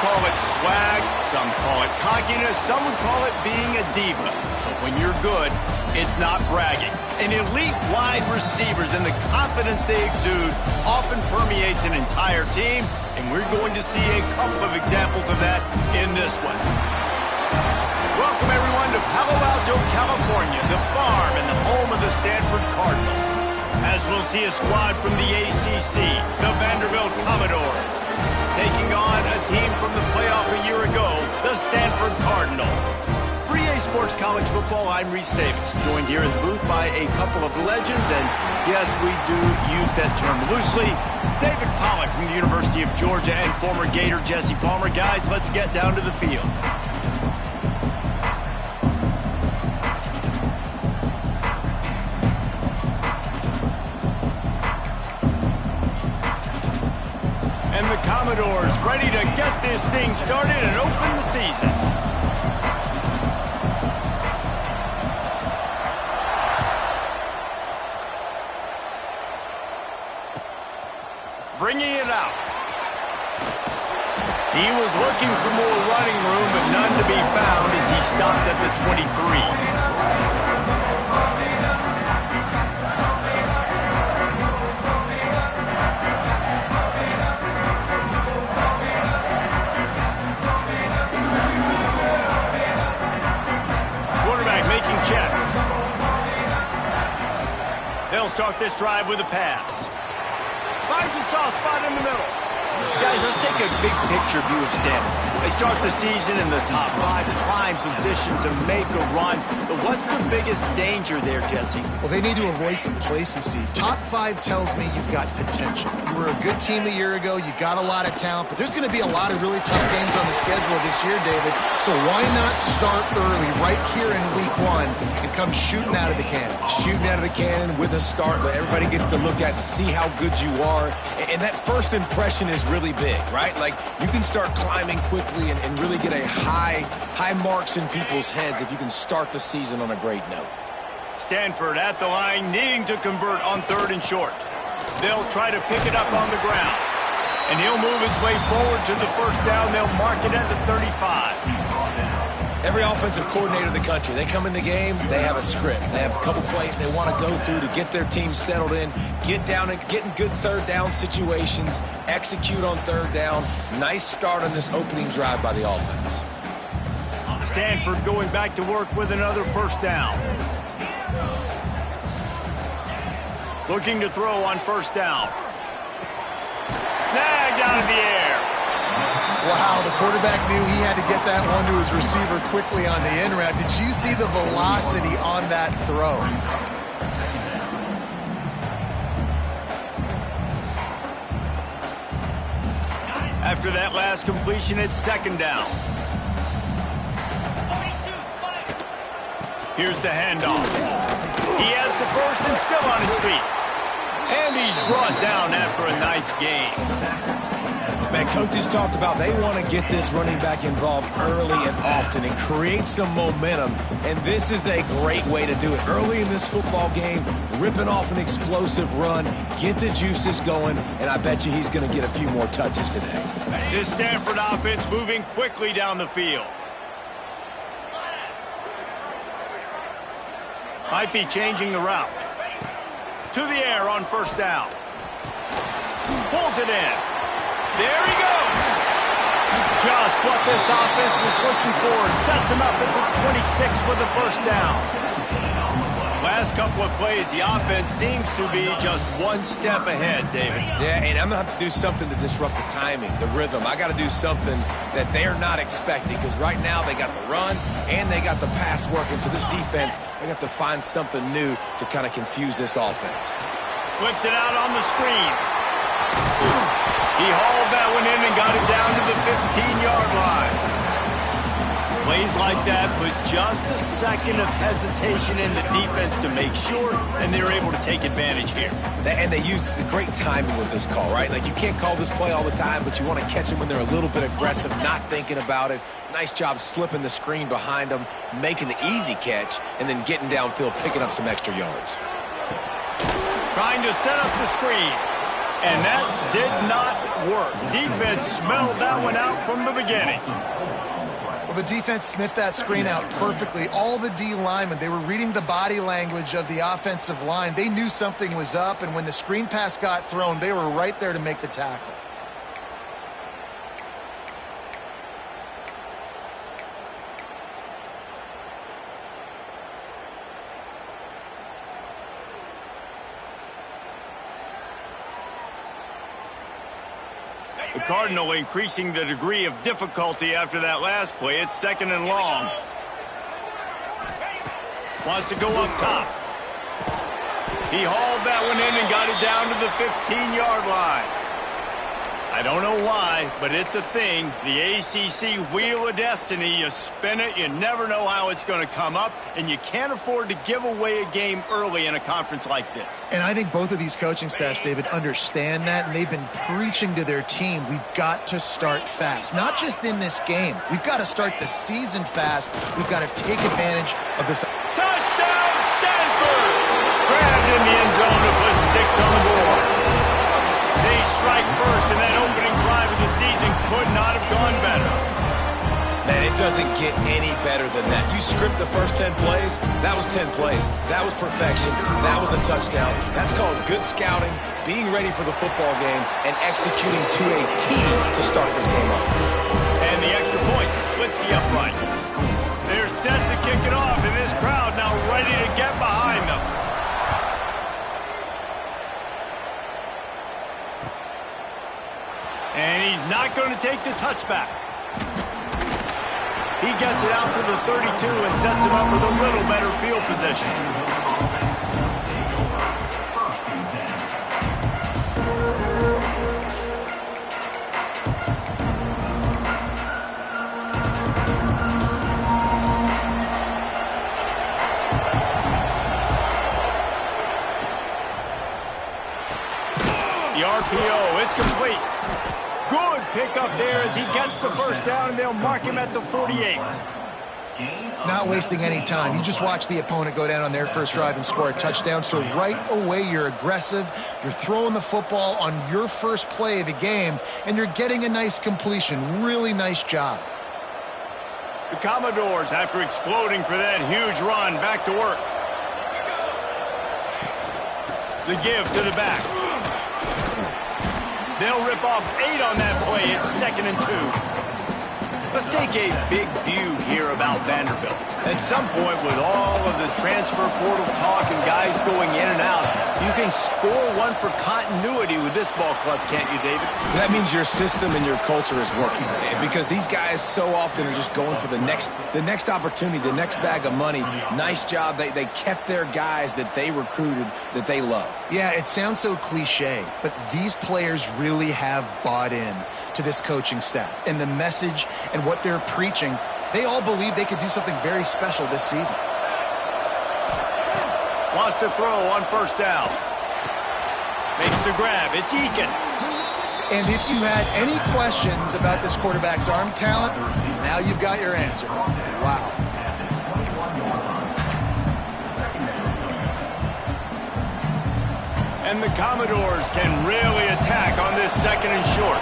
call it swag, some call it cockiness, some would call it being a diva. But when you're good, it's not bragging. And elite wide receivers and the confidence they exude often permeates an entire team, and we're going to see a couple of examples of that in this one. Welcome, everyone, to Palo Alto, California, the farm and the home of the Stanford Cardinal. As we'll see a squad from the ACC, the Vanderbilt Commodores, taking on a team from the playoff a year ago, the Stanford Cardinal. For EA Sports College Football, I'm Reese Davis, joined here in the booth by a couple of legends, and yes, we do use that term loosely. David Pollack from the University of Georgia and former Gator Jesse Palmer. Guys, let's get down to the field. And the Commodores ready to get this thing started and open the season. Bringing it out. He was looking for more running room, but none to be found as he stopped at the 23. Checks. They'll start this drive with a pass. Finds a soft spot in the middle. Guys, let's take a big picture view of Stanford. They start the season in the top 5, prime position to make a run. But what's the biggest danger there, Jesse? Well, they need to avoid complacency. Top 5 tells me you've got potential. You were a good team a year ago. You got a lot of talent. But there's going to be a lot of really tough games on the schedule this year, David. So why not start early right here in week 1 and come shooting out of the cannon? Shooting out of the cannon with a start that everybody gets to look at, see how good you are. And that first impression is really big, right? Like, you can start climbing quickly and really get a high marks in people's heads if you can start the season on a great note. Stanford at the line, needing to convert on 3rd and short. They'll try to pick it up on the ground. And he'll move his way forward to the first down. They'll mark it at the 35. Every offensive coordinator in the country, they come in the game, they have a script. They have a couple plays they want to go through to get their team settled in, get down and get in good 3rd down situations, execute on 3rd down. Nice start on this opening drive by the offense. Stanford going back to work with another 1st down. Looking to throw on 1st down. Snagged out of the air. Wow, the quarterback knew he had to get that one to his receiver quickly on the in route. Did you see the velocity on that throw? After that last completion, it's 2nd down. Here's the handoff. He has the first and still on his feet. And he's brought down after a nice game. Man, coaches talked about they want to get this running back involved early and often and create some momentum, and this is a great way to do it. Early in this football game, ripping off an explosive run, get the juices going, and I bet you he's going to get a few more touches today. This Stanford offense moving quickly down the field. Might be changing the route. To the air on 1st down. Pulls it in. There he goes. Just what this offense was looking for. Sets him up at the 26 with the 1st down. Last couple of plays, the offense seems to be just one step ahead, David. Yeah, and I'm going to have to do something to disrupt the timing, the rhythm. I got to do something that they're not expecting, because right now they got the run and they got the pass working. So this defense, they have to find something new to kind of confuse this offense. Flips it out on the screen. He hauled that one in and got it down to the 15-yard line. Plays like that put just a second of hesitation in the defense to make sure, and they're able to take advantage here. And they use the great timing with this call, right? Like, you can't call this play all the time, but you want to catch them when they're a little bit aggressive, not thinking about it. Nice job slipping the screen behind them, making the easy catch, and then getting downfield, picking up some extra yards. Trying to set up the screen. And that did not work. Defense smelled that one out from the beginning. Well, the defense sniffed that screen out perfectly. All the D linemen, they were reading the body language of the offensive line. They knew something was up, and when the screen pass got thrown, they were right there to make the tackle. The Cardinal increasing the degree of difficulty after that last play. It's 2nd and long. Wants to go up top. He hauled that one in and got it down to the 15-yard line. I don't know why, but it's a thing. The ACC Wheel of Destiny, you spin it, you never know how it's going to come up, and you can't afford to give away a game early in a conference like this. And I think both of these coaching staffs, David, understand that, and they've been preaching to their team, we've got to start fast. Not just in this game. We've got to start the season fast. We've got to take advantage of this. Touchdown, Stanford! Grabbed in the end zone to put 6 on the board. They strike first, and that opening drive of the season could not have gone better. Man, it doesn't get any better than that. You script the first 10 plays, that was 10 plays. That was perfection. That was a touchdown. That's called good scouting, being ready for the football game, and executing to a team to start this game off. And the extra point splits the uprights. They're set to kick it off, and this crowd now ready to get behind them. And he's not going to take the touchback. He gets it out to the 32 and sets him up with a little better field position. The RPO, it's complete. Good pickup there as he gets the first down, and they'll mark him at the 48. Not wasting any time. You just watch the opponent go down on their first drive and score a touchdown. So right away, you're aggressive. You're throwing the football on your first play of the game, and you're getting a nice completion. Really nice job. The Commodores, after exploding for that huge run, back to work. The give to the back. They'll rip off 8 on that play. It's 2nd and 2. Let's take a big view here about Vanderbilt. At some point, with all of the transfer portal talk and guys going in and out, you can score one for continuity with this ball club, can't you, David? That means your system and your culture is working, because these guys so often are just going for the next opportunity, the next bag of money. Nice job. They kept their guys that they recruited, that they love. Yeah, it sounds so cliche, but these players really have bought in to this coaching staff and the message and what they're preaching. They all believe they could do something very special this season. Wants to throw on first down. Makes the grab. It's Eakin. And if you had any questions about this quarterback's arm talent, now you've got your answer. Wow. And the Commodores can really attack on this 2nd and short.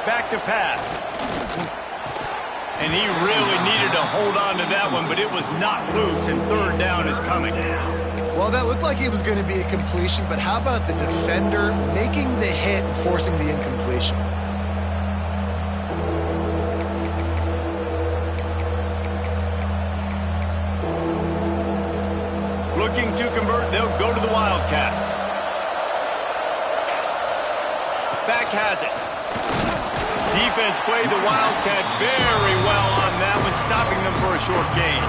Back to pass. And he really needed to hold on to that one, but it was not loose, and 3rd down is coming. Well, that looked like it was going to be a completion, but how about the defender making the hit and forcing the incompletion? Looking to convert, they'll go to the Wildcat. Back has it. Defense played the Wildcat very well on that one, stopping them for a short gain.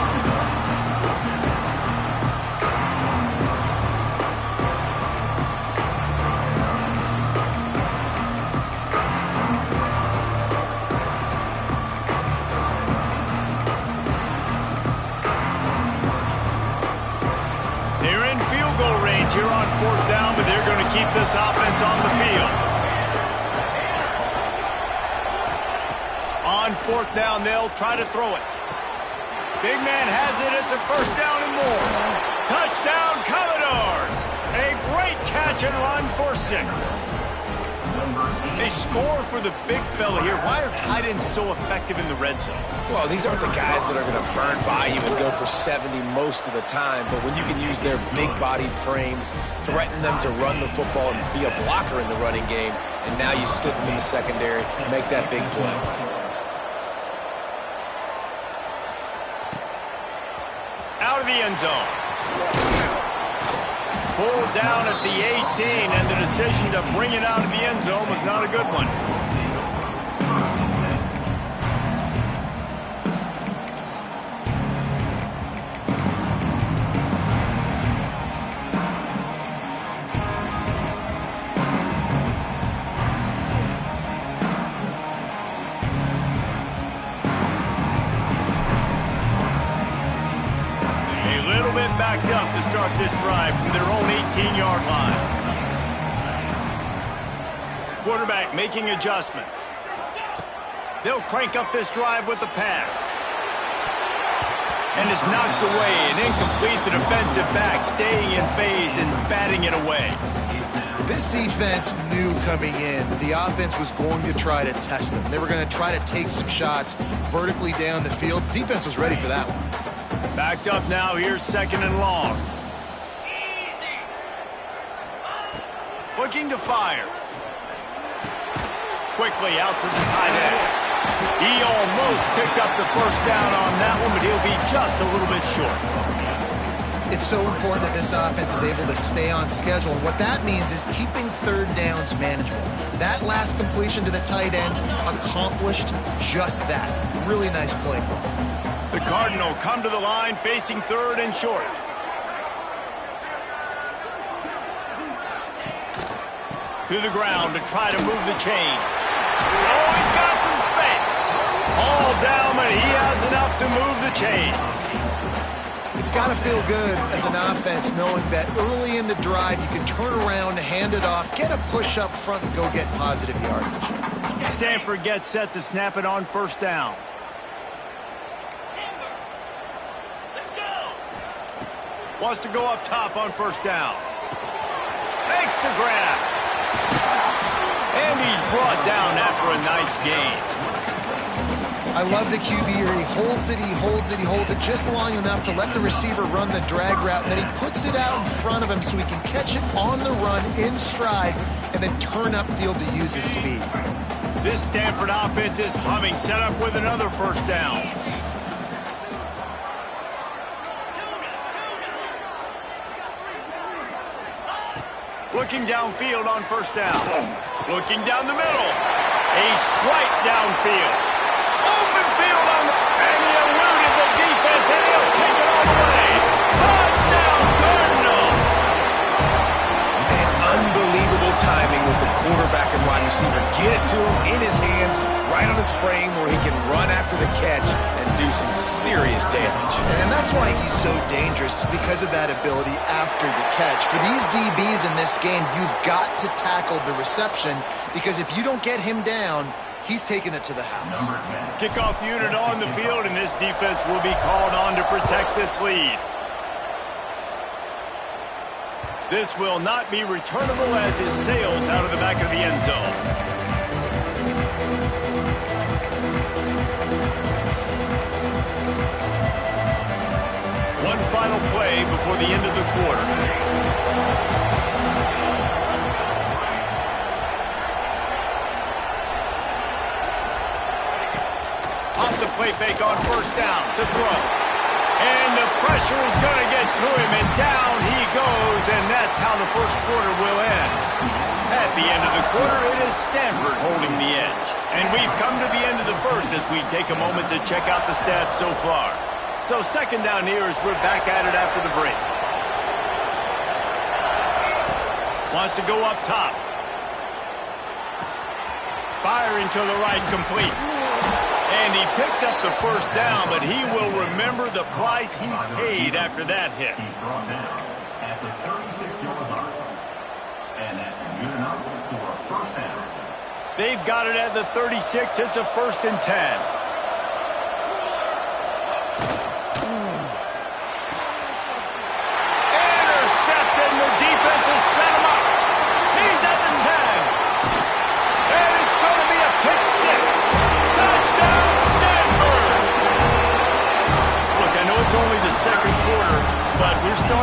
They're in field goal range here on 4th down, but they're going to keep this offense on the field. On 4th down, they'll try to throw it. Big man has it. It's a first down and more. Touchdown, Commodores. A great catch and run for 6. They score for the big fella here. Why are tight ends so effective in the red zone? Well, these aren't the guys that are going to burn by you and go for 70 most of the time, but when you can use their big-bodied frames, threaten them to run the football and be a blocker in the running game, and now you slip them in the secondary, make that big play. Out of the end zone. Pulled down at the 18, and the decision to bring it out of the end zone was not a good one. Backed up to start this drive from their own 18-yard line. Quarterback making adjustments. They'll crank up this drive with the pass. And it's knocked away and incomplete. The defensive back staying in phase and batting it away. This defense knew coming in the offense was going to try to test them. They were going to try to take some shots vertically down the field. Defense was ready for that one. Backed up now, here's 2nd and long. Looking to fire. Quickly out to the tight end. He almost picked up the first down on that one, but he'll be just a little bit short. It's so important that this offense is able to stay on schedule. And what that means is keeping 3rd downs manageable. That last completion to the tight end accomplished just that. Really nice play call. The Cardinal come to the line facing 3rd and short. To the ground to try to move the chains. Oh, he's got some space. All down, but he has enough to move the chains. It's got to feel good as an offense knowing that early in the drive you can turn around, hand it off, get a push up front, and go get positive yardage. Stanford gets set to snap it on 1st down. Wants to go up top on 1st down. Makes the grab. And he's brought down after a nice gain. I love the QB here. He holds it, he holds it, he holds it just long enough to let the receiver run the drag route, and then he puts it out in front of him so he can catch it on the run in stride and then turn upfield to use his speed. This Stanford offense is humming, set up with another 1st down. Looking downfield on 1st down. Looking down the middle. A strike downfield. Open field on the... And he eluded the defense, and he'll take it all the way. Touchdown, Cardinal! And unbelievable timing with the quarterback and wide receiver. Get it to him in his hands, right on his frame where he can run after the catch and do some serious damage. And that's why he's so dangerous, because of that ability after the catch. For these DBs in this game, you've got to tackle the reception, because if you don't get him down, he's taking it to the house. Kickoff unit on the field, and this defense will be called on to protect this lead. This will not be returnable as it sails out of the back of the end zone. One final play before the end of the quarter. Off the play fake on 1st down to throw. And the pressure is going to get to him, and down he goes, and that's how the 1st quarter will end. At the end of the quarter, it is Stanford holding the edge. And we've come to the end of the 1st as we take a moment to check out the stats so far. So 2nd down here as we're back at it after the break. Wants to go up top. Firing to the right, complete. And he picks up the 1st down, but he will remember the price he paid after that hit. He's brought down at the 36-yard line. And that's good enough for a 1st down. They've got it at the 36. It's a 1st and 10.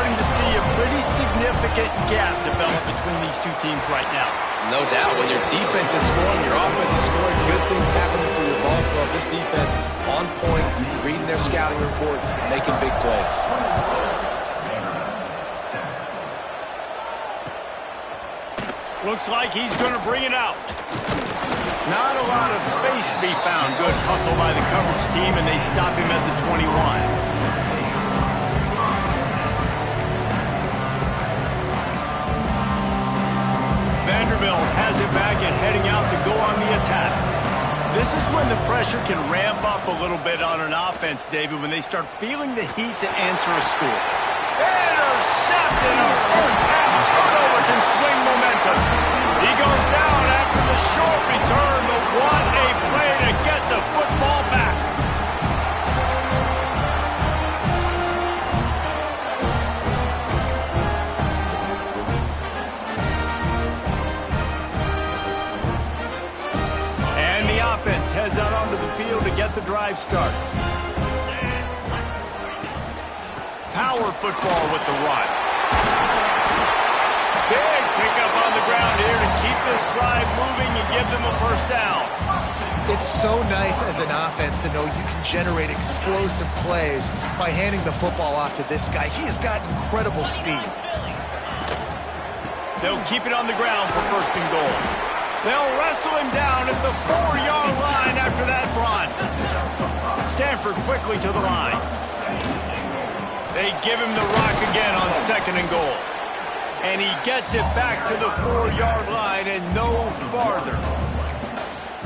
starting to see a pretty significant gap develop between these two teams right now. No doubt. When your defense is scoring, your offense is scoring, good things happening for your ball club. This defense on point, reading their scouting report, making big plays. Looks like he's going to bring it out. Not a lot of space to be found. Good hustle by the coverage team, and they stop him at the 21. Vanderbilt has it back and heading out to go on the attack. This is when the pressure can ramp up a little bit on an offense, David, when they start feeling the heat to answer a score. Intercepted! A first half turnover can swing momentum. He goes down after the short return, but what a play to get the football back. And the offense heads out onto the field to get the drive started. Power football with the run. Big pickup on the ground here to keep this drive moving and give them a first down. It's so nice as an offense to know you can generate explosive plays by handing the football off to this guy. He has got incredible speed. They'll keep it on the ground for first and goal. They'll wrestle him down at the 4-yard line after that run. Stanford quickly to the line. They give him the rock again on second and goal. And he gets it back to the 4-yard line and no farther.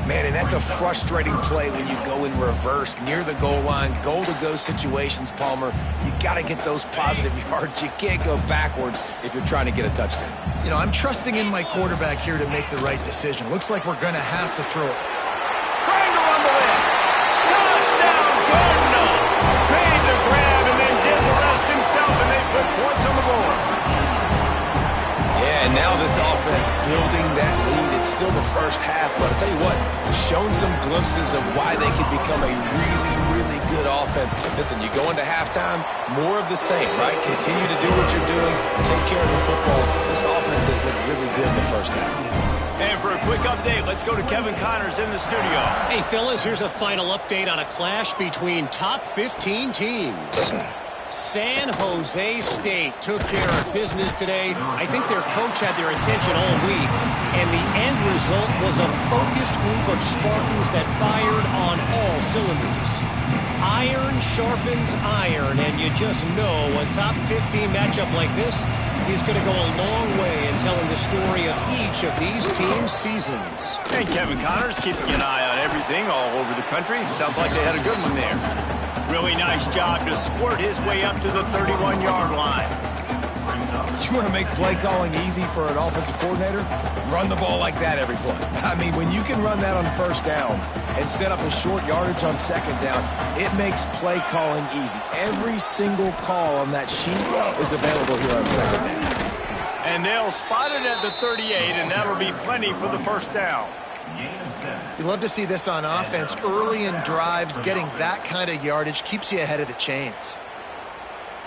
Man, and that's a frustrating play when you go in reverse near the goal line, goal-to-go situations, Palmer. You got to get those positive yards. You can't go backwards if you're trying to get a touchdown. You know, I'm trusting in my quarterback here to make the right decision. Looks like we're going to have to throw it. Trying to run the in. Touchdown, Gardner. Made the grab and then did the rest himself, and they put points on the board. Yeah, and now this offense building that lead. It's still the first half, but I'll tell you what, shown some glimpses of why they could become a really, really good offense. Listen, you go into halftime, more of the same, right? Continue to do what you're doing, take care of the football. This offense has looked really good in the first half. And for a quick update, let's go to Kevin Connors in the studio. Hey, fellas, here's a final update on a clash between top 15 teams. San Jose State took care of business today. I think their coach had their attention all week, and the end result was a focused group of Spartans that fired on all cylinders. Iron sharpens iron, and you just know a top 15 matchup like this is going to go a long way in telling the story of each of these teams' seasons. And Kevin Connors keeping an eye on everything all over the country. Sounds like they had a good one there. Really nice job to squirt his way up to the 31-yard line. You want to make play calling easy for an offensive coordinator? Run the ball like that every play. I mean, when you can run that on first down and set up a short yardage on second down, it makes play calling easy. Every single call on that sheet is available here on second down. And they'll spot it at the 38, and that'll be plenty for the first down. You love to see this on offense. Early in drives, getting that kind of yardage keeps you ahead of the chains.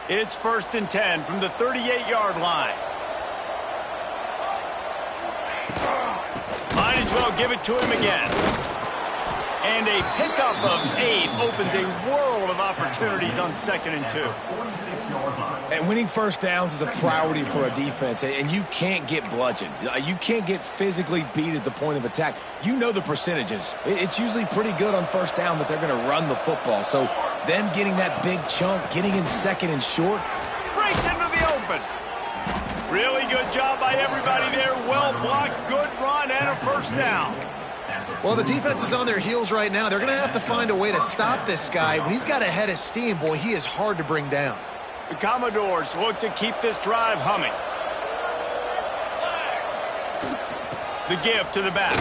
It's first and 10 from the 38-yard line. Might as well give it to him again. And a pickup of 8 opens a world of opportunities on second and 2. And winning first downs is a priority for a defense, and you can't get bludgeoned. You can't get physically beat at the point of attack. You know the percentages. It's usually pretty good on first down that they're going to run the football. So them getting that big chunk, getting in second and short. Breaks into the open. Really good job by everybody there. Well blocked, good run, and a first down. Well, the defense is on their heels right now. They're going to have to find a way to stop this guy. When he's got a head of steam, boy, he is hard to bring down. The Commodores look to keep this drive humming. The give to the back.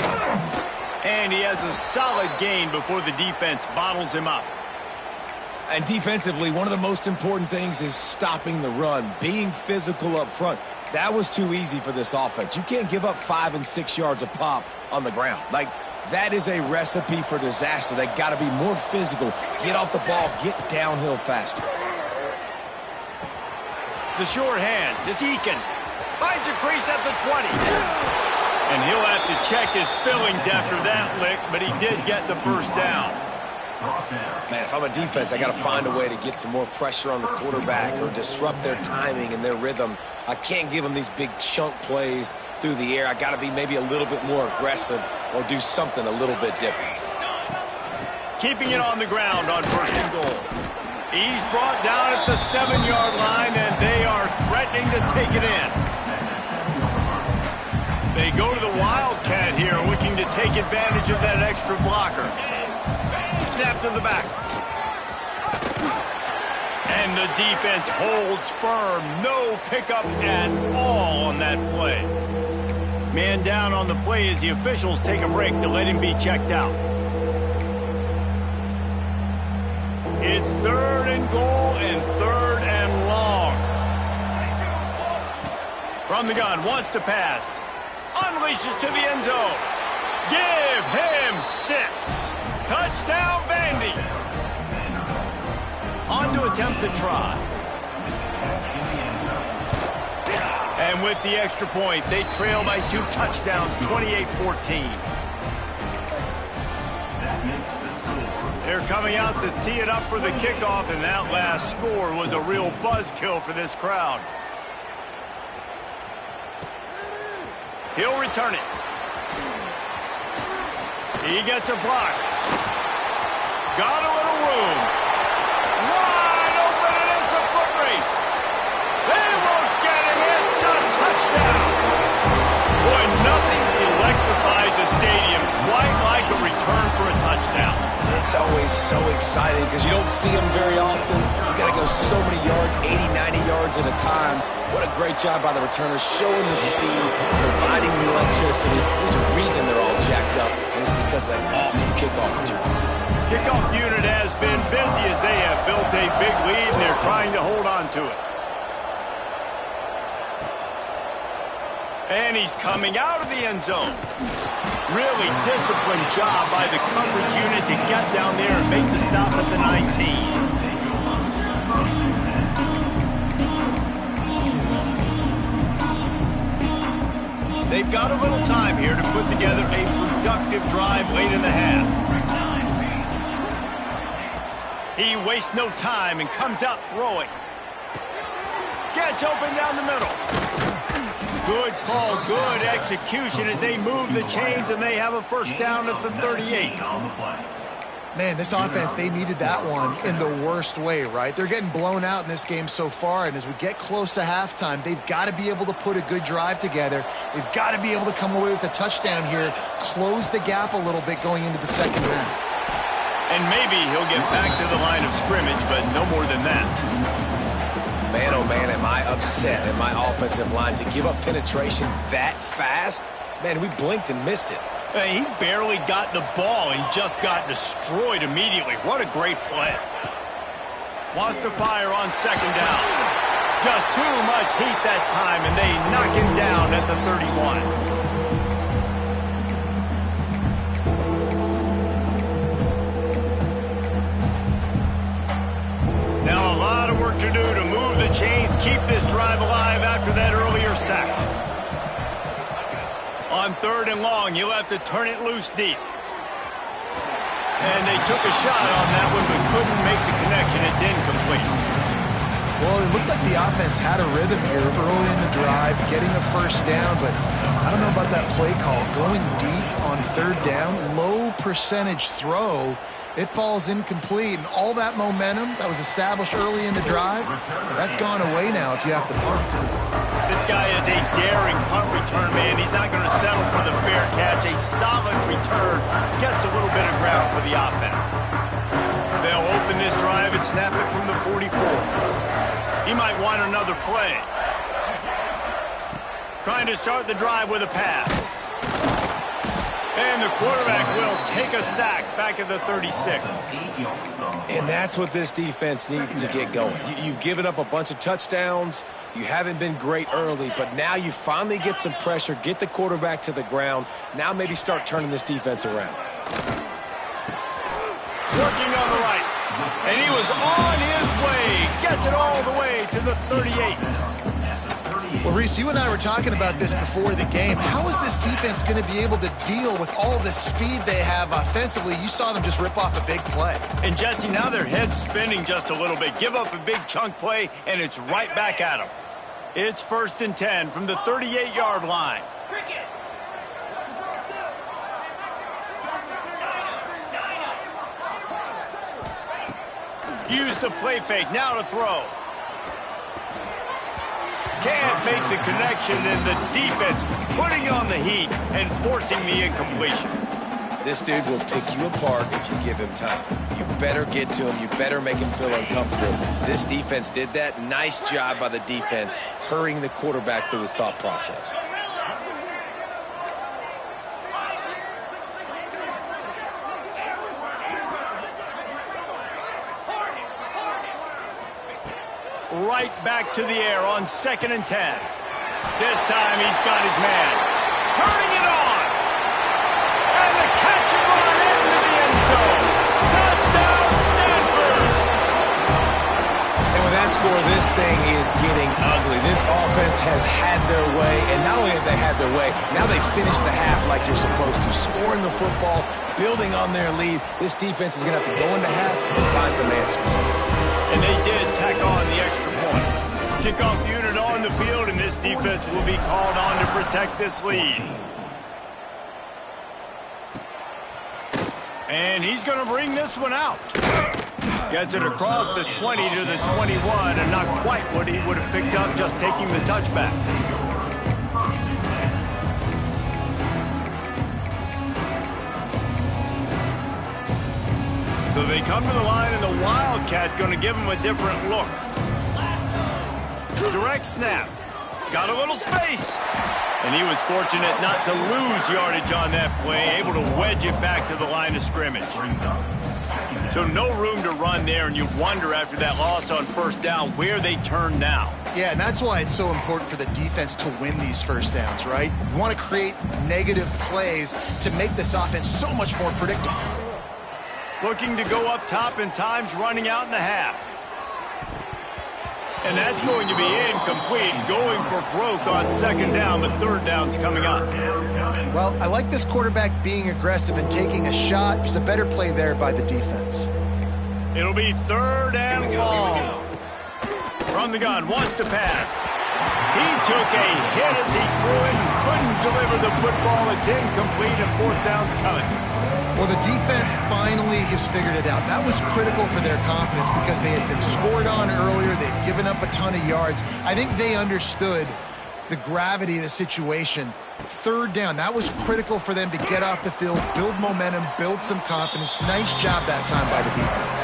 And he has a solid gain before the defense bottles him up. And defensively, one of the most important things is stopping the run, being physical up front. That was too easy for this offense. You can't give up 5 and 6 yards a pop on the ground. Like, that is a recipe for disaster. They got to be more physical, get off the ball, get downhill faster. The sure hands. It's Eakin. Finds a crease at the 20. And he'll have to check his feelings after that lick, but he did get the first down. Man, if I'm a defense, I got to find a way to get some more pressure on the quarterback or disrupt their timing and their rhythm. I can't give them these big chunk plays through the air. I got to be maybe a little bit more aggressive or do something a little bit different. Keeping it on the ground on 1st and goal. He's brought down at the 7-yard line, and they are threatening to take it in. They go to the Wildcat here, looking to take advantage of that extra blocker. Snap to the back. And the defense holds firm. No pickup at all on that play. Man down on the play as the officials take a break to let him be checked out. It's 3rd and goal and 3rd and long. From the gun, wants to pass. Unleashes to the end zone. Give him 6. Touchdown, Vandy. On to attempt the try. And with the extra point, they trail by 2 touchdowns, 28-14. They're coming out to tee it up for the kickoff, and that last score was a real buzzkill for this crowd. He'll return it. He gets a block. Got a little room. Wide open, and it's a foot race. They won't get him. It's a touchdown. Boy, nothing electrifies a stadium quite like a return for a touchdown. It's always so exciting because you don't see them very often. You got to go so many yards, 80, 90 yards at a time. What a great job by the returners, showing the speed, providing the electricity. There's a reason they're all jacked up, and it's because of that awesome kickoff return. Kickoff unit has been busy as they have built a big lead, and they're trying to hold on to it. And he's coming out of the end zone. Really disciplined job by the coverage unit to get down there and make the stop at the 19. They've got a little time here to put together a productive drive late in the half. He wastes no time and comes out throwing. Gets open down the middle. Good call, good execution as they move the chains, and they have a first down at the 38. Man, this offense, they needed that one in the worst way, right? They're getting blown out in this game so far, and as we get close to halftime, they've got to be able to put a good drive together. They've got to be able to come away with a touchdown here, close the gap a little bit going into the second half. And maybe he'll get back to the line of scrimmage, but no more than that. Man, oh man, am I upset at my offensive line to give up penetration that fast? Man, we blinked and missed it. He barely got the ball and just got destroyed immediately. What a great play. Wants to fire on second down. Just too much heat that time, and they knock him down at the 31. Now a lot of work to do to move the chains, keep this drive alive after that earlier sack. On 3rd and long, you'll have to turn it loose deep. And they took a shot on that one, but couldn't make the connection. It's incomplete. Well, it looked like the offense had a rhythm here early in the drive, getting a first down, but I don't know about that play call. Going deep on 3rd down, low percentage throw, it falls incomplete, and all that momentum that was established early in the drive, that's gone away now if you have to punt. This guy is a daring punt return man. He's not going to settle for the fair catch. A solid return gets a little bit of ground for the offense. They'll open this drive and snap it from the 44. He might want another play. Trying to start the drive with a pass. And the quarterback will take a sack back at the 36. And that's what this defense needs to get going. You've given up a bunch of touchdowns. You haven't been great early, but now you finally get some pressure, get the quarterback to the ground. Now maybe start turning this defense around. Working on the right. And he was on his way. Gets it all the way to the 38. Well, Reese, you and I were talking about this before the game. How is this defense going to be able to deal with all the speed they have offensively? You saw them just rip off a big play. And, Jesse, now their head's spinning just a little bit. Give up a big chunk play, and it's right back at them. It's 1st and 10 from the 38-yard line. Use the play fake, now to throw. Can't make the connection, and the defense putting on the heat and forcing the incompletion. This dude will pick you apart if you give him time. You better get to him. You better make him feel uncomfortable. This defense did that. Nice job by the defense, hurrying the quarterback through his thought process. Right back to the air on 2nd and 10. This time he's got his man. Turning it on. And the catch and run into the end zone. Touchdown, Stanford. And with that score, this thing is getting ugly. This offense has had their way, and not only have they had their way, now they finish the half like you're supposed to. Scoring the football, building on their lead. This defense is going to have to go into half and find some answers. And they did tack on the extra point. Kickoff unit on the field, and this defense will be called on to protect this lead. And he's going to bring this one out. Gets it across the 20 to the 21, and not quite what he would have picked up just taking the touchback. So they come to the line, and the Wildcat going to give him a different look. Direct snap. Got a little space. And he was fortunate not to lose yardage on that play, able to wedge it back to the line of scrimmage. So no room to run there, and you wonder after that loss on 1st down where they turn now. Yeah, and that's why it's so important for the defense to win these 1st downs, right? You want to create negative plays to make this offense so much more predictable. Looking to go up top, and time's running out in the half. And that's going to be incomplete, going for broke on 2nd down, but 3rd down's coming up. Well, I like this quarterback being aggressive and taking a shot. Just a better play there by the defense. It'll be 3rd and long. From the gun, wants to pass. He took a hit as he threw it and couldn't deliver the football. It's incomplete, and 4th down's coming. Well, the defense finally has figured it out. That was critical for their confidence because they had been scored on earlier. They'd given up a ton of yards. I think they understood the gravity of the situation. 3rd down, that was critical for them to get off the field, build momentum, build some confidence. Nice job that time by the defense.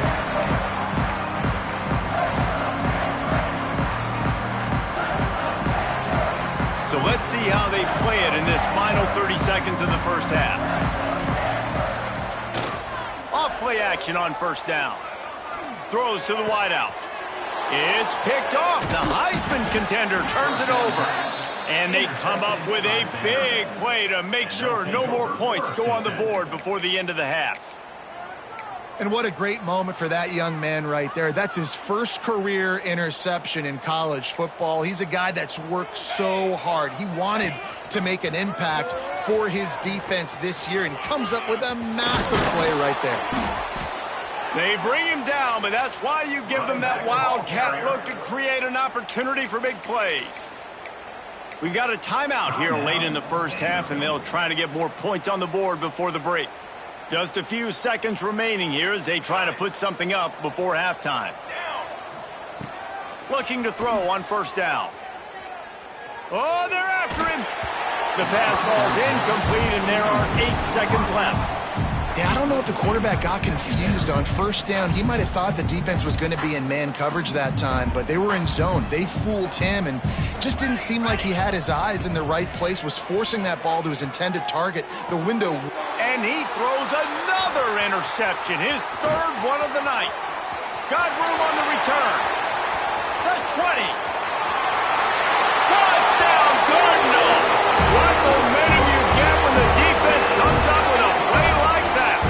So let's see how they play it in this final 30 seconds of the 1st half. Off-play action on 1st down. Throws to the wideout. It's picked off. The Heisman contender turns it over. And they come up with a big play to make sure no more points go on the board before the end of the half. And what a great moment for that young man right there. That's his first career interception in college football. He's a guy that's worked so hard. He wanted to make an impact for his defense this year and comes up with a massive play right there. They bring him down, but that's why you give them that wildcat look to create an opportunity for big plays. We got a timeout here late in the 1st half, and they'll try to get more points on the board before the break. Just a few seconds remaining here as they try to put something up before halftime. Looking to throw on 1st down. Oh, they're after him. The pass falls incomplete, and there are 8 seconds left. Yeah, I don't know if the quarterback got confused on 1st down. He might have thought the defense was going to be in man coverage that time, but they were in zone. They fooled him and just didn't seem like he had his eyes in the right place, was forcing that ball to his intended target. The window. And he throws another interception, his 3rd one of the night. Got room on the return. The 20. Touchdown, Cardinal. What momentum you get when the defense comes up with a play like that.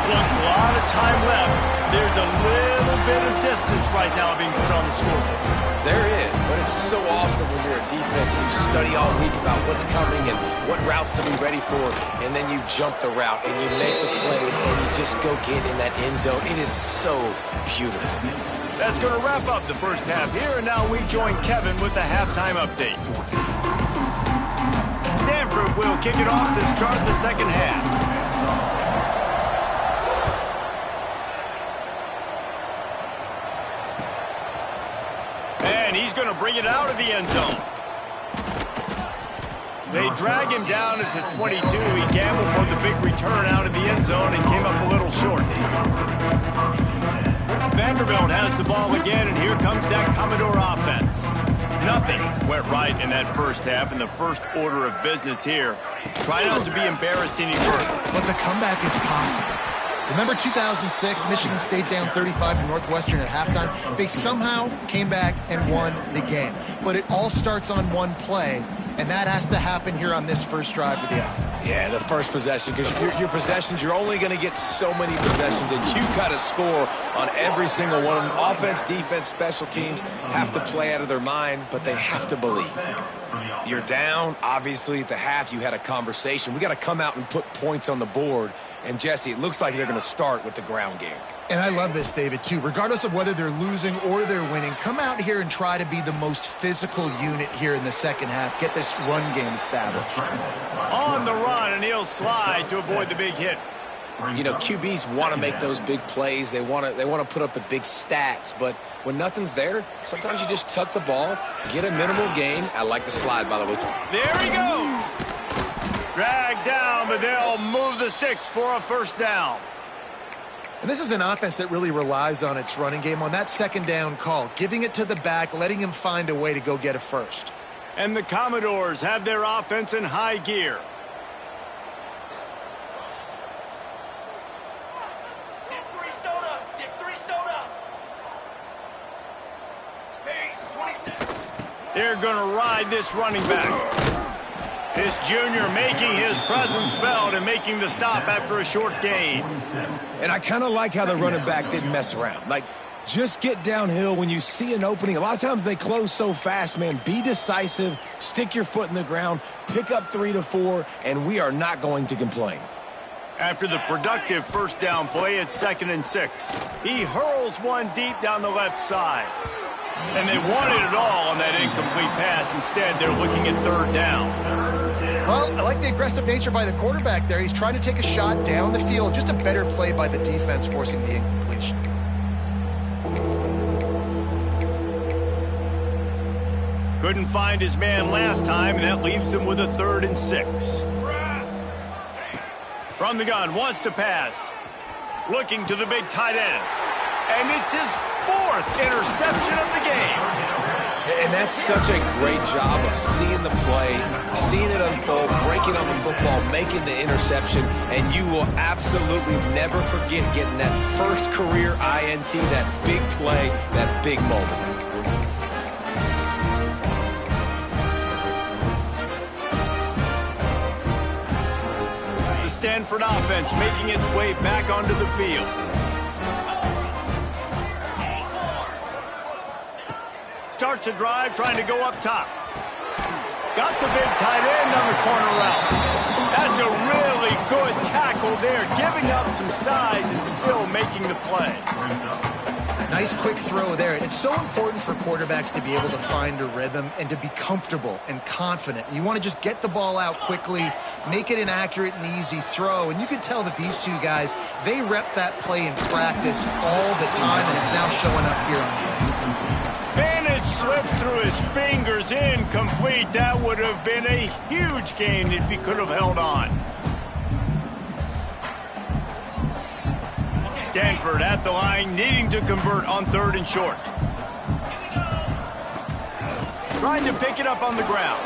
Look, a lot of time left. There's a little bit of distance right now being put on the scoreboard. There is, but It's so awesome when you're a defense and you study all week about what's coming and what routes to be ready for, and then you jump the route and you make the plays and you just go get in that end zone. It is so beautiful. That's going to wrap up the first half here, and now we join Kevin with the halftime update. Stanford will kick it off to start the second half. And he's going to bring it out of the end zone. They drag him down at the 22. He gambled for the big return out of the end zone and came up a little short. Vanderbilt has the ball again, and here comes that Commodore offense. Nothing went right in that first half, and the first order of business here. Try not to be embarrassed any further. But the comeback is possible. Remember 2006, Michigan State down 35 to Northwestern at halftime? They somehow came back and won the game. But it all starts on one play, and that has to happen here on this first drive for the offense. Yeah, the first possession, because your possessions, you're only going to get so many possessions, and you've got to score on every single one of them. Offense, defense, special teams have to play out of their mind, but they have to believe. You're down. Obviously, at the half, you had a conversation. We got to come out and put points on the board. And, Jesse, it looks like they're going to start with the ground game. And I love this, David, too. Regardless of whether they're losing or they're winning, come out here and try to be the most physical unit here in the second half. Get this run game established. On the run, and he'll slide to avoid the big hit. You know, QBs want to make those big plays. They want to put up the big stats. But when nothing's there, sometimes you just tuck the ball, get a minimal gain. I like the slide, by the way. There he goes. Dragged down, but they'll move the sticks for a first down. And this is an offense that really relies on its running game on that second down call, giving it to the back, letting him find a way to go get a first. And the Commodores have their offense in high gear. They're going to ride this running back. This junior making his presence felt and making the stop after a short gain. And I kind of like how the running back didn't mess around. Like, just get downhill when you see an opening. A lot of times they close so fast, man. Be decisive, stick your foot in the ground, pick up 3 to 4, and we are not going to complain. After the productive first down play, it's 2nd and 6. He hurls one deep down the left side. And they wanted it all on that incomplete pass. Instead, they're looking at 3rd down. Well, I like the aggressive nature by the quarterback there. He's trying to take a shot down the field. Just a better play by the defense forcing the incompletion. Couldn't find his man last time, and that leaves him with a 3rd and 6. From the gun, wants to pass. Looking to the big tight end. And it's his 4th interception of the game. And that's such a great job of seeing the play, seeing it unfold, breaking on the football, making the interception, and you will absolutely never forget getting that first career INT, that big play, that big moment. The Stanford offense making its way back onto the field. Starts a drive, trying to go up top. Got the big tight end on the corner route. That's a really good tackle there, giving up some size and still making the play. Nice quick throw there. It's so important for quarterbacks to be able to find a rhythm and to be comfortable and confident. You want to just get the ball out quickly, make it an accurate and easy throw. And you can tell that these two guys, they rep that play in practice all the time, and it's now showing up here on the Vantage slips through his fingers, incomplete. That would have been a huge gain if he could have held on. Stanford at the line, needing to convert on 3rd and short. Trying to pick it up on the ground.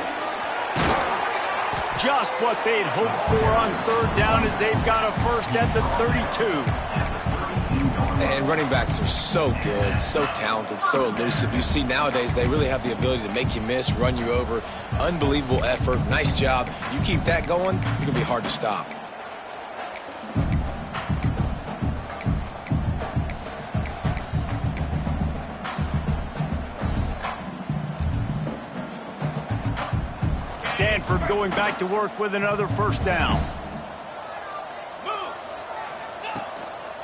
Just what they'd hoped for on 3rd down as they've got a first at the 32. And running backs are so good, so talented, so elusive. You see nowadays they really have the ability to make you miss, run you over. Unbelievable effort. Nice job. You keep that going, it's going to be hard to stop. Stanford going back to work with another first down.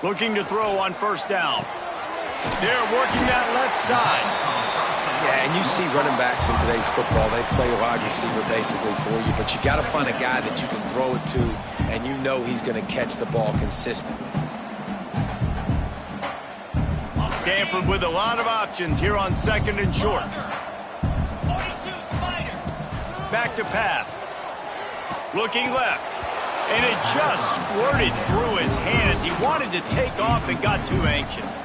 Looking to throw on first down. They're working that left side. Yeah, and you see running backs in today's football, they play wide receiver basically for you, but you got to find a guy that you can throw it to, and you know he's going to catch the ball consistently. Stanford with a lot of options here on second and short. Back to pass. Looking left. And it just squirted through his hands. He wanted to take off and got too anxious.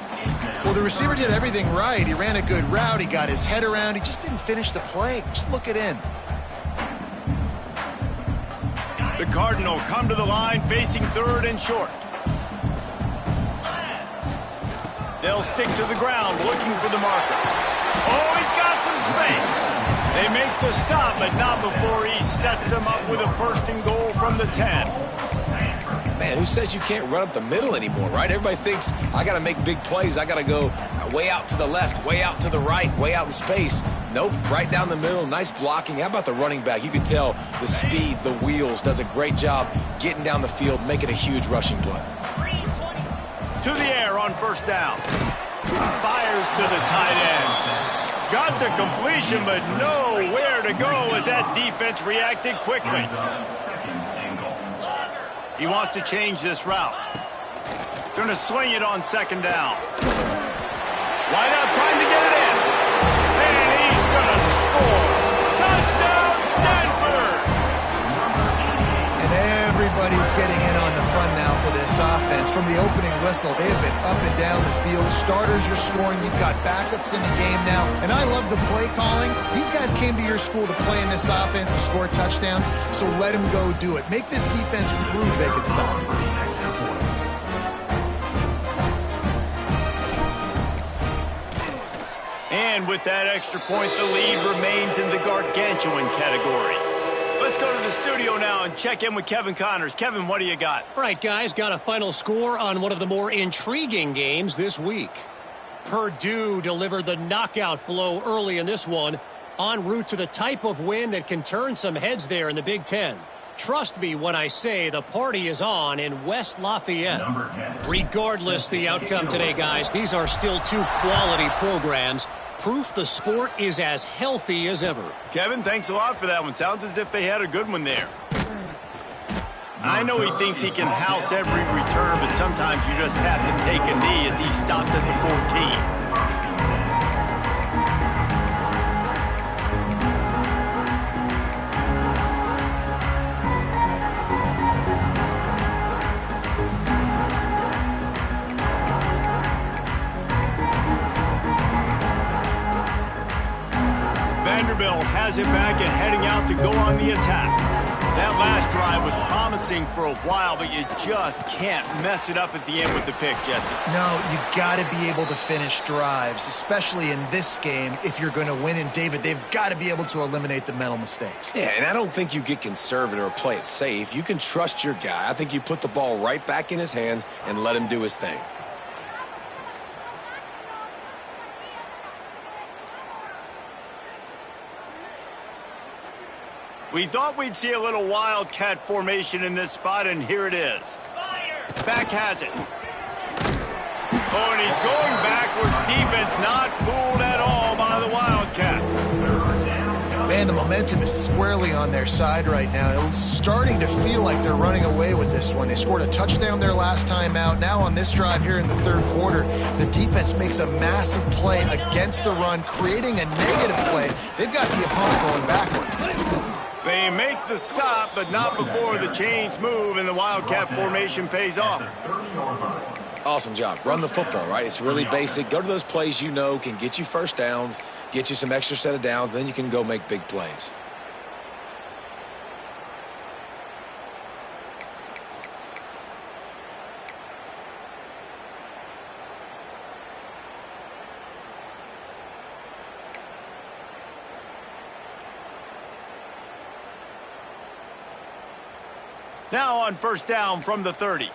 Well, the receiver did everything right. He ran a good route. He got his head around. He just didn't finish the play. Just look it in. The Cardinal come to the line facing third and short. They'll stick to the ground looking for the marker. Oh, he's got some space. They make the stop, but not before he sets them up with a first and goal from the 10. Man, who says you can't run up the middle anymore, right? Everybody thinks, I got to make big plays. I got to go way out to the left, way out to the right, way out in space. Nope, right down the middle. Nice blocking. How about the running back? You can tell the speed, the wheels, does a great job getting down the field, making a huge rushing play. To the air on first down. Fires to the tight end. Got the completion, but nowhere to go as that defense reacted quickly. He wants to change this route. Going to swing it on second down. Wide out, trying to get it in. And he's going to score. Touchdown, Stanford! And everybody's getting in on the fun now for this offense. From the opening whistle, they have been up and down the field. Starters are scoring. You've got backups in the game now. And I love the play calling. These guys came to your school to play in this offense to score touchdowns, so let them go do it. Make this defense prove they can stop. And with that extra point, the lead remains in the gargantuan category. Let's go to the studio now and check in with Kevin Connors. Kevin, what do you got? All right, guys, got a final score on one of the more intriguing games this week. Purdue delivered the knockout blow early in this one, en route to the type of win that can turn some heads there in the Big Ten. Trust me when I say the party is on in West Lafayette. Regardless the outcome today, guys, these are still two quality programs. Proof the sport is as healthy as ever. Kevin, thanks a lot for that one. Sounds as if they had a good one there. I know he thinks he can house every return, but sometimes you just have to take a knee as he stopped at the 14. Vanderbilt has it back and heading out to go on the attack. That last drive was promising for a while, but you just can't mess it up at the end with the pick, Jesse. No, you got to be able to finish drives, especially in this game. If you're going to win, and David, they've got to be able to eliminate the mental mistakes. Yeah, and I don't think you get conservative or play it safe. You can trust your guy. I think you put the ball right back in his hands and let him do his thing. We thought we'd see a little wildcat formation in this spot, and here it is. Back has it. Oh, and he's going backwards. Defense not fooled at all by the Wildcat. Man, the momentum is squarely on their side right now. It's starting to feel like they're running away with this one. They scored a touchdown their last time out. Now on this drive here in the third quarter, the defense makes a massive play against the run, creating a negative play. They've got the opponent going backwards. They make the stop, but not before the chains move and the Wildcat formation pays off. Awesome job. Run the football, right? It's really basic. Go to those plays you know can get you first downs, get you some extra set of downs, then you can go make big plays. Now on first down from the 30.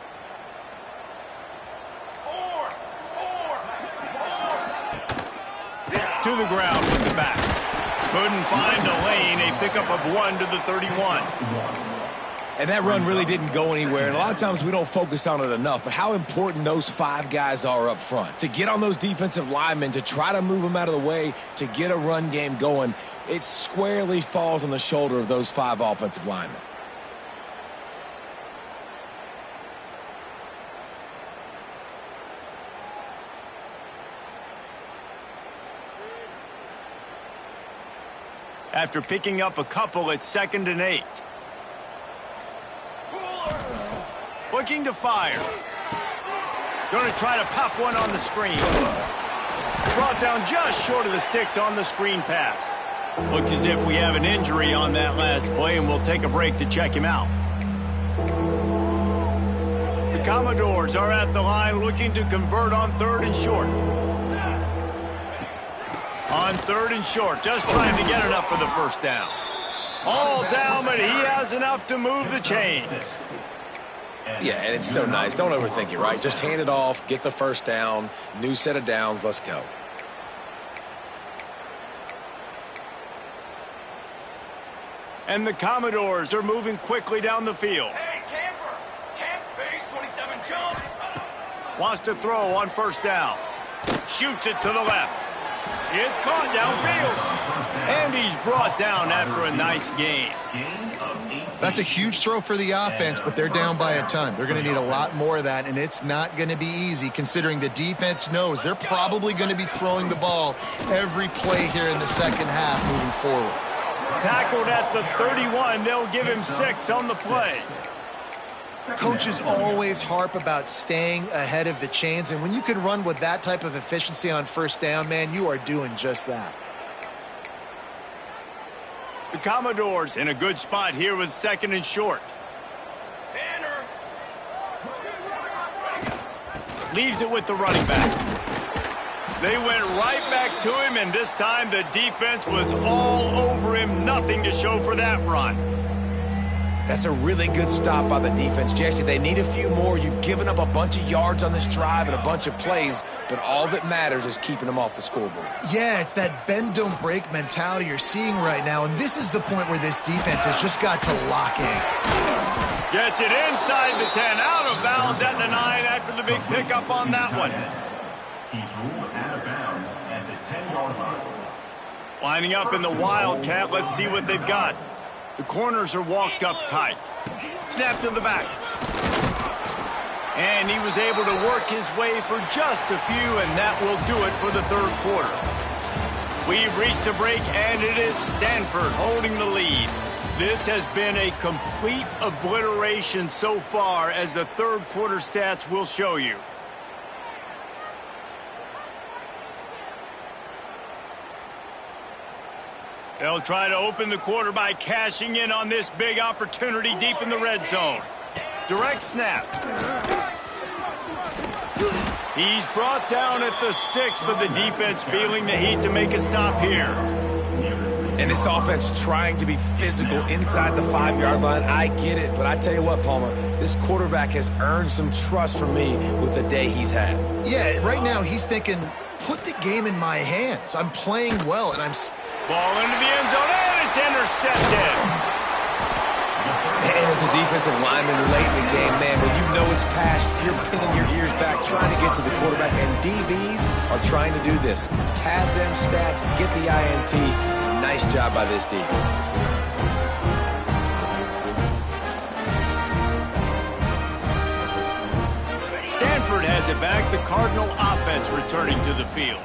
To the ground with the back. Couldn't find a lane. A pickup of 1 to the 31. And that run really didn't go anywhere. And a lot of times we don't focus on it enough. But how important those 5 guys are up front. To get on those defensive linemen, to try to move them out of the way, to get a run game going, it squarely falls on the shoulder of those 5 offensive linemen. After picking up a couple, it's 2nd and 8. Looking to fire. Going to try to pop one on the screen. Brought down just short of the sticks on the screen pass. Looks as if we have an injury on that last play, and we'll take a break to check him out. The Commodores are at the line looking to convert on 3rd and short. On 3rd and short, just trying to get enough for the first down. All down, but he has enough to move the chains. Yeah, and it's so nice. Don't overthink it, right? Just hand it off, get the first down, new set of downs, let's go. And the Commodores are moving quickly down the field. Hey, camper! Camp base 27 jump! Wants to throw on 1st down. Shoots it to the left. It's caught downfield. And he's brought down after a nice gain. That's a huge throw for the offense, but they're down by a ton. They're going to need a lot more of that, and it's not going to be easy considering the defense knows they're probably going to be throwing the ball every play here in the second half moving forward. Tackled at the 31. They'll give him 6 on the play. Coaches always harp about staying ahead of the chains, and when you can run with that type of efficiency on 1st down, man, you are doing just that. The Commodores in a good spot here with 2nd and short. Banner! Leaves it with the running back. They went right back to him, and this time the defense was all over him. Nothing to show for that run. That's a really good stop by the defense, Jesse. They need a few more. You've given up a bunch of yards on this drive and a bunch of plays, but all that matters is keeping them off the scoreboard. Yeah, it's that bend, don't break mentality you're seeing right now, and this is the point where this defense has just got to lock in. Gets it inside the 10, out of bounds at the 9 after the big pickup on that one. He's ruled out of bounds at the 10-yard line. Lining up in the Wildcat, let's see what they've got. The corners are walked up tight. Snap to the back. And he was able to work his way for just a few, and that will do it for the 3rd quarter. We've reached a break, and it is Stanford holding the lead. This has been a complete obliteration so far, as the 3rd quarter stats will show you. They'll try to open the quarter by cashing in on this big opportunity deep in the red zone. Direct snap. He's brought down at the 6, but the defense feeling the heat to make a stop here. And this offense trying to be physical inside the 5-yard line. I get it, but I tell you what, Palmer, this quarterback has earned some trust from me with the day he's had. Yeah, right now he's thinking, put the game in my hands. I'm playing well, and I'm... Ball into the end zone, and it's intercepted. And as a defensive lineman late in the game, man, when you know it's past, you're pinning your ears back, trying to get to the quarterback, and DBs are trying to do this. Pad them stats, get the INT. Nice job by this D. Stanford has it back, the Cardinal offense returning to the field.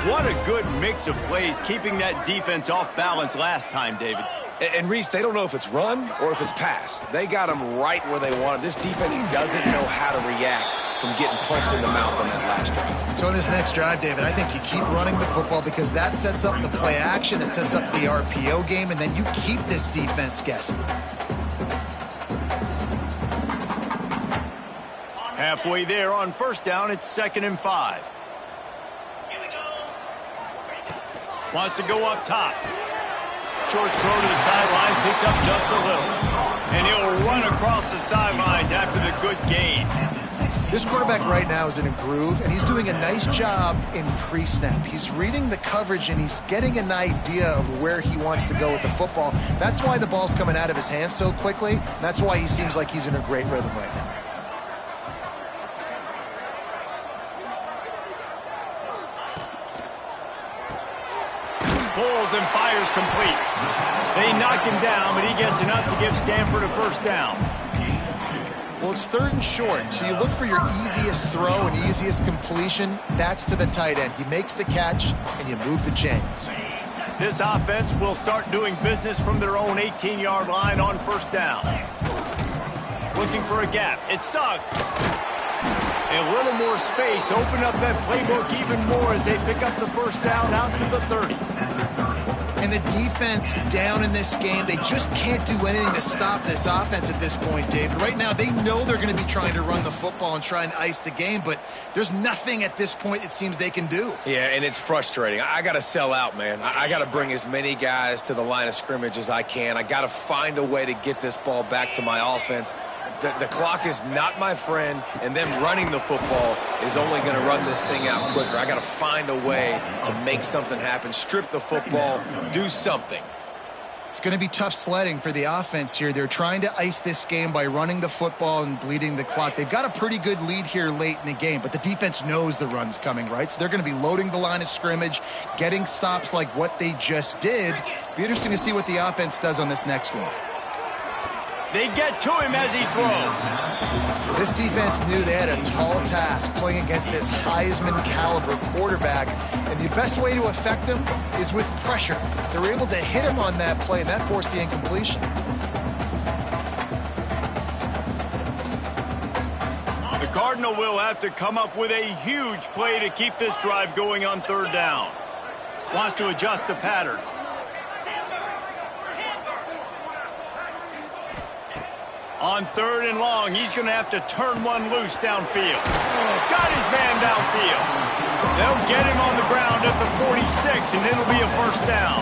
What a good mix of plays, keeping that defense off balance last time, David. And Reese, they don't know if it's run or if it's pass. They got them right where they want it. This defense doesn't know how to react from getting punched in the mouth on that last drive. So in this next drive, David, I think you keep running the football because that sets up the play action, it sets up the RPO game, and then you keep this defense guessing. Halfway there on 1st down, it's 2nd and 5. Wants to go up top. Short throw to the sideline, picks up just a little. And he'll run across the sidelines after the good gain. This quarterback right now is in a groove, and he's doing a nice job in pre-snap. He's reading the coverage, and he's getting an idea of where he wants to go with the football. That's why the ball's coming out of his hands so quickly, and that's why he seems like he's in a great rhythm right now. Pulls and fires complete. They knock him down, but he gets enough to give Stanford a first down. Well, it's 3rd and short, so you look for your easiest throw and easiest completion. That's to the tight end. He makes the catch, and you move the chains. This offense will start doing business from their own 18-yard line on first down. Looking for a gap. It sucks. A little more space. Open up that playbook even more as they pick up the first down out to the 30. And the defense down in this game, they just can't do anything to stop this offense at this point, David. Right now, they know they're going to be trying to run the football and try and ice the game, but there's nothing at this point it seems they can do. Yeah, and it's frustrating. I got to sell out, man. I got to bring as many guys to the line of scrimmage as I can. I got to find a way to get this ball back to my offense. The clock is not my friend, and them running the football is only going to run this thing out quicker. I got to find a way to make something happen, strip the football, do something. It's going to be tough sledding for the offense here. They're trying to ice this game by running the football and bleeding the clock. They've got a pretty good lead here late in the game, but the defense knows the run's coming, right? So they're going to be loading the line of scrimmage, getting stops like what they just did. Be interesting to see what the offense does on this next one. They get to him as he throws. This defense knew they had a tall task playing against this Heisman caliber quarterback, and the best way to affect him is with pressure. They were able to hit him on that play, and that forced the incompletion. The Cardinal will have to come up with a huge play to keep this drive going on 3rd down. Wants to adjust the pattern. On 3rd and long, he's going to have to turn one loose downfield. Got his man downfield. They'll get him on the ground at the 46, and it'll be a first down.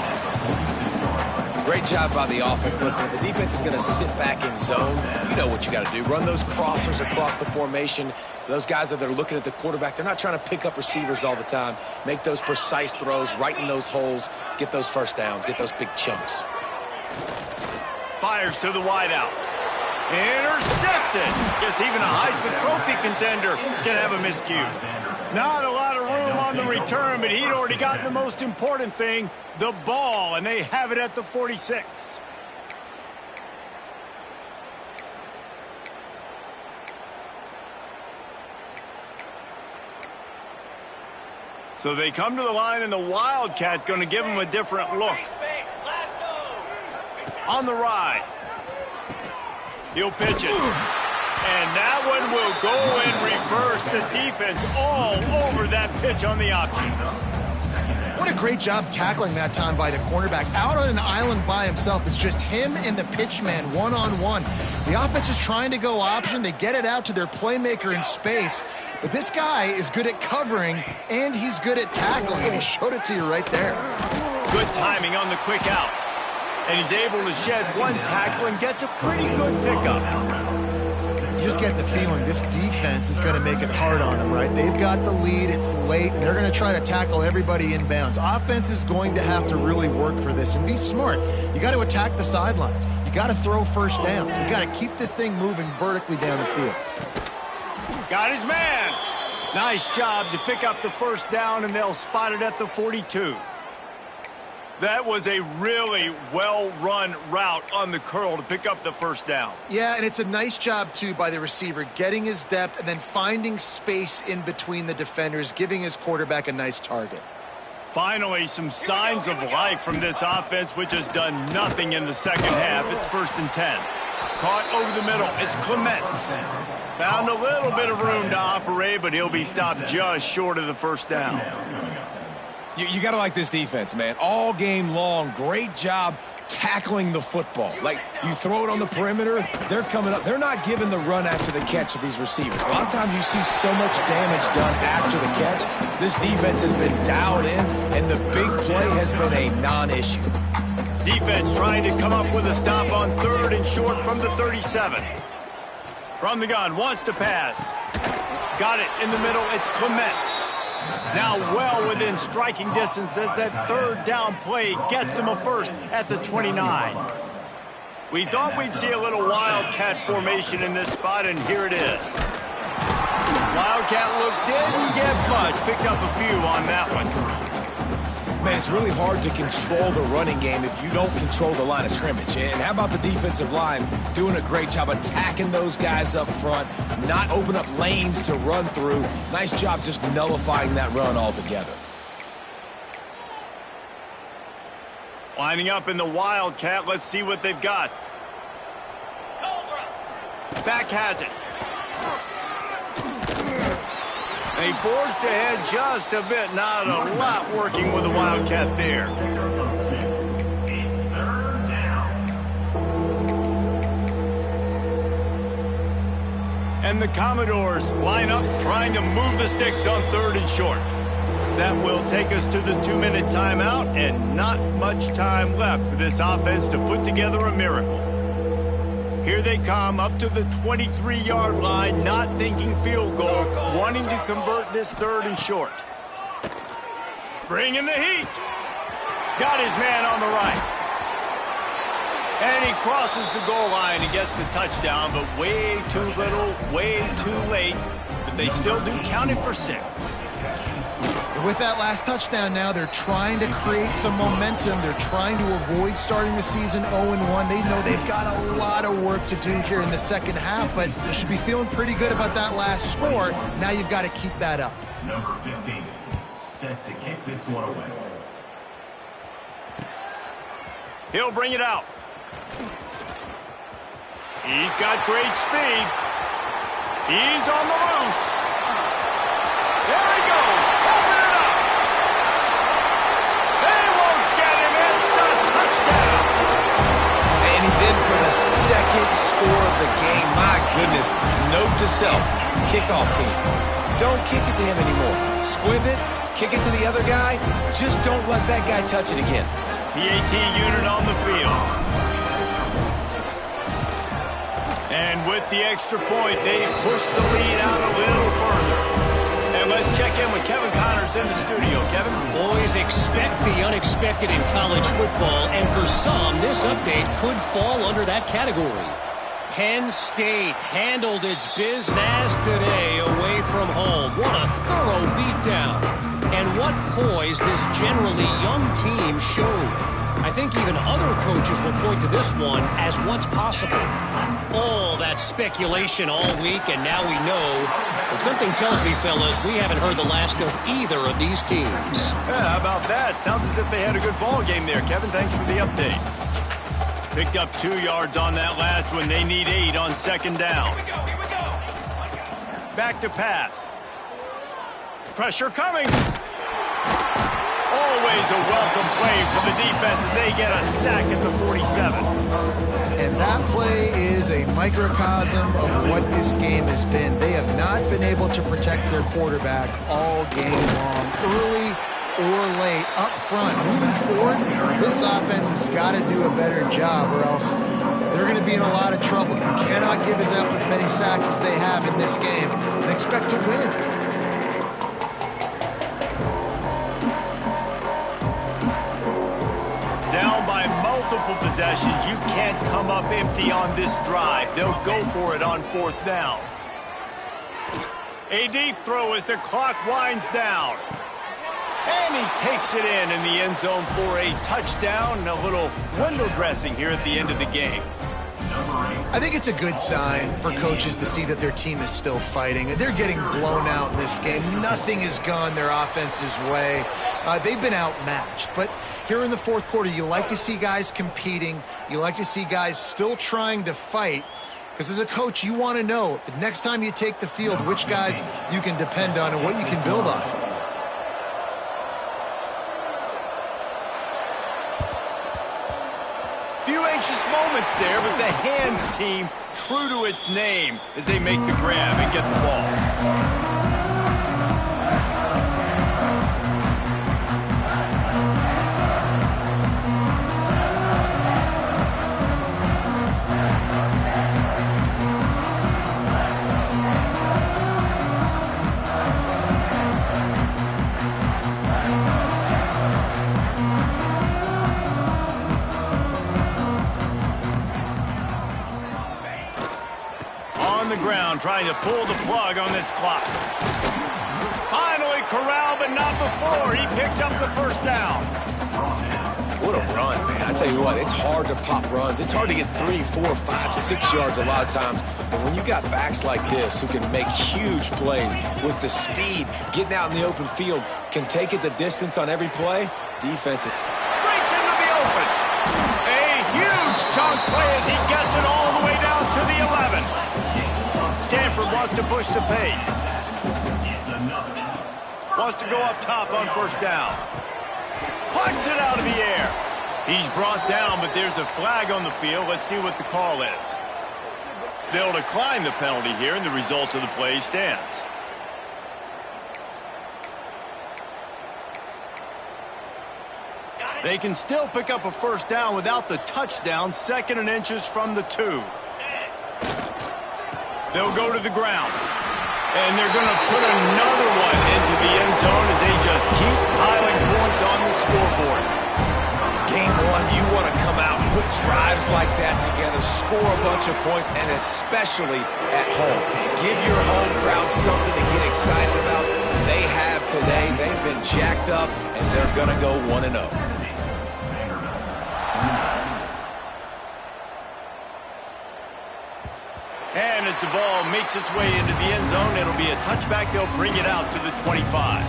Great job by the offense. Listen, the defense is going to sit back in zone. You know what you got to do. Run those crossers across the formation. Those guys that are looking at the quarterback, they're not trying to pick up receivers all the time. Make those precise throws, right in those holes, get those first downs, get those big chunks. Fires to the wideout. Intercepted. Guess even a Heisman Trophy contender can have a miscue. Not a lot of room on the return, but he'd already gotten the most important thing, the ball, and they have it at the 46. So they come to the line, and the Wildcat going to give them a different look. On the ride. He'll pitch it. And that one will go in reverse. The defense all over that pitch on the option. What a great job tackling that time by the cornerback. Out on an island by himself. It's just him and the pitchman one-on-one. The offense is trying to go option. They get it out to their playmaker in space. But this guy is good at covering, and he's good at tackling. And he showed it to you right there. Good timing on the quick out. And he's able to shed one tackle and gets a pretty good pickup. You just get the feeling this defense is going to make it hard on him, right? They've got the lead. It's late. And they're going to try to tackle everybody inbounds. Offense is going to have to really work for this and be smart. You got to attack the sidelines. You got to throw first downs. You got to keep this thing moving vertically down the field. Got his man. Nice job to pick up the first down, and they'll spot it at the 42. That was a really well-run route on the curl to pick up the first down. Yeah, and it's a nice job, too, by the receiver, getting his depth and then finding space in between the defenders, giving his quarterback a nice target. Finally, some signs of life from this offense, which has done nothing in the second half. It's 1st and 10. Caught over the middle. It's Clements. Found a little bit of room to operate, but he'll be stopped just short of the first down. You got to like this defense, man. All game long, great job tackling the football. Like, you throw it on the perimeter, they're coming up. They're not giving the run after the catch to these receivers. A lot of times you see so much damage done after the catch. This defense has been dialed in, and the big play has been a non-issue. Defense trying to come up with a stop on 3rd and short from the 37. From the gun, wants to pass. Got it in the middle. It's Clements. Now well within striking distance as that third down play gets him a first at the 29. We thought we'd see a little Wildcat formation in this spot, and here it is. Wildcat look didn't get much. Picked up a few on that one. Man, it's really hard to control the running game if you don't control the line of scrimmage. And how about the defensive line doing a great job attacking those guys up front, not open up lanes to run through. Nice job just nullifying that run altogether. Lining up in the Wildcat. Let's see what they've got. Back has it. They forced ahead just a bit. Not a lot working with the Wildcat there. It's third down. And the Commodores line up trying to move the sticks on 3rd and short. That will take us to the 2-minute timeout, and not much time left for this offense to put together a miracle. Here they come up to the 23-yard line, not thinking field goal, wanting to convert this 3rd and short. Bringing the heat. Got his man on the right. And he crosses the goal line and gets the touchdown, but way too little, way too late. But they still do count it for 6. With that last touchdown now, they're trying to create some momentum. They're trying to avoid starting the season 0-1. They know they've got a lot of work to do here in the second half, but you should be feeling pretty good about that last score. Now you've got to keep that up. Number 15, set to kick this one away. He'll bring it out. He's got great speed. He's on the loose. There he goes. Open it up. They won't get him. It's a touchdown. And he's in for the second score of the game. My goodness. Note to self. Kickoff team. Don't kick it to him anymore. Squib it. Kick it to the other guy. Just don't let that guy touch it again. PAT unit on the field. And with the extra point, they push the lead out a little further. And let's check in with Kevin Connors in the studio. Kevin? Boys, expect the unexpected in college football, and for some, this update could fall under that category. Penn State handled its business today away from home. What a thorough beatdown. And what poise this generally young team showed. I think even other coaches will point to this one as what's possible. All that speculation all week, and now we know. But something tells me, fellas, we haven't heard the last of either of these teams. Yeah, how about that? Sounds as if they had a good ball game there. Kevin, thanks for the update. Picked up 2 yards on that last one. They need 8 on 2nd down. Here we go. Back to pass. Pressure coming. Always a welcome play for the defense as they get a sack at the 47. And that play is a microcosm of what this game has been. They have not been able to protect their quarterback all game long, early or late, up front. Moving forward, this offense has got to do a better job, or else they're going to be in a lot of trouble. You cannot give us up as many sacks as they have in this game and expect to win. Multiple possessions. You can't come up empty on this drive. They'll go for it on 4th down. A deep throw as the clock winds down. And he takes it in the end zone for a touchdown and a little window dressing here at the end of the game. I think it's a good sign for coaches to see that their team is still fighting. They're getting blown out in this game. Nothing has gone their offense's way. They've been outmatched. But here in the 4th quarter, you like to see guys competing. You like to see guys still trying to fight. Because as a coach, you want to know the next time you take the field, which guys you can depend on and what you can build off of. Few anxious moments there, but the hands team true to its name as they make the grab and get the ball. the ground, trying to pull the plug on this clock. Finally corralled, but not before. He picked up the first down. What a run, man. I tell you what, it's hard to pop runs. It's hard to get 3, 4, 5, 6 yards a lot of times. But when you got backs like this who can make huge plays with the speed, getting out in the open field, can take it the distance on every play, defense is... Breaks into the open. A huge chunk play as he gets it all the way down to the 11. Stanford wants to push the pace. Wants to go up top on first down. Plucks it out of the air. He's brought down, but there's a flag on the field. Let's see what the call is. They'll decline the penalty here, and the result of the play stands. They can still pick up a first down without the touchdown, 2nd and inches from the 2. They'll go to the ground. And they're going to put another one into the end zone as they just keep piling points on the scoreboard. Game one, you want to come out, put drives like that together, score a bunch of points, and especially at home. Give your home crowd something to get excited about. They have today. They've been jacked up, and they're going to go 1-0. And as the ball makes its way into the end zone, it'll be a touchback. They'll bring it out to the 25.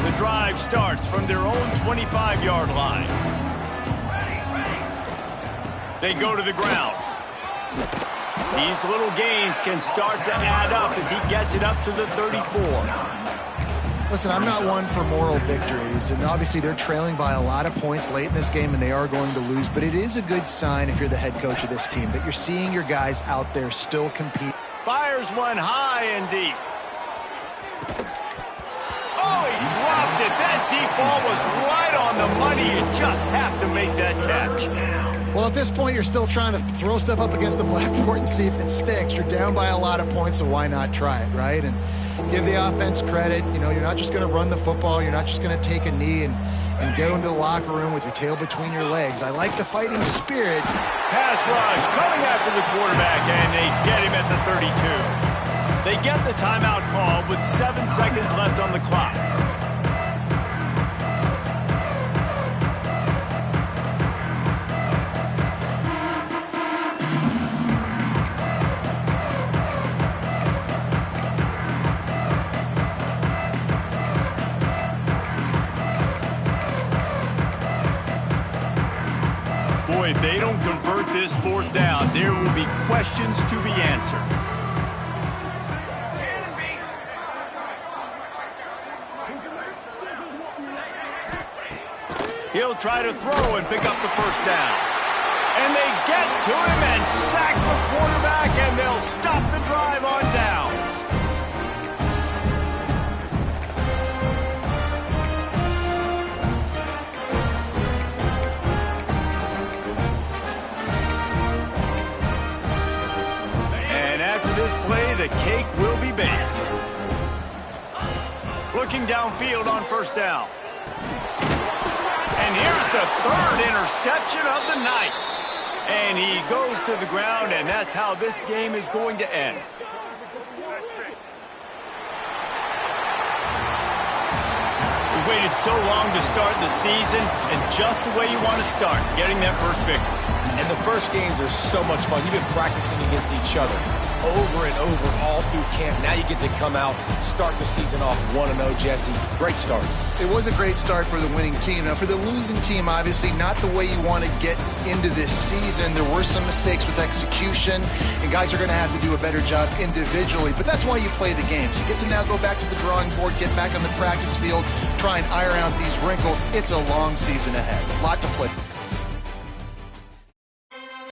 The drive starts from their own 25-yard line. They go to the ground. These little gains can start to add up as he gets it up to the 34. Listen, I'm not one for moral victories, and obviously they're trailing by a lot of points late in this game, and they are going to lose, but it is a good sign if you're the head coach of this team that you're seeing your guys out there still compete. Fires one high and deep. Oh, he dropped it. That deep ball was right on the money. You just have to make that catch. Well, at this point, you're still trying to throw stuff up against the blackboard and see if it sticks. You're down by a lot of points, so why not try it, right? And give the offense credit. You know, you're not just going to run the football. You're not just going to take a knee and go into the locker room with your tail between your legs. I like the fighting spirit. Pass rush coming after the quarterback, and they get him at the 32. They get the timeout called with 7 seconds left on the clock. Boy, if they don't convert this 4th down, there will be questions to be answered. He'll try to throw and pick up the first down. And they get to him and sack the quarterback, and they'll stop the drive on downs. And after this play, the cake will be baked. Looking downfield on first down. And here's the 3rd interception of the night. And he goes to the ground, and that's how this game is going to end. We waited so long to start the season, and just the way you want to start, getting that first victory. And the first games are so much fun. You've been practicing against each other over and over all through camp. Now you get to come out, start the season off 1-0, Jesse. Great start. It was a great start for the winning team. Now, for the losing team, obviously not the way you want to get into this season. There were some mistakes with execution, and guys are going to have to do a better job individually. But that's why you play the games. You get to now go back to the drawing board, get back on the practice field, try and iron out these wrinkles. It's a long season ahead. A lot to play.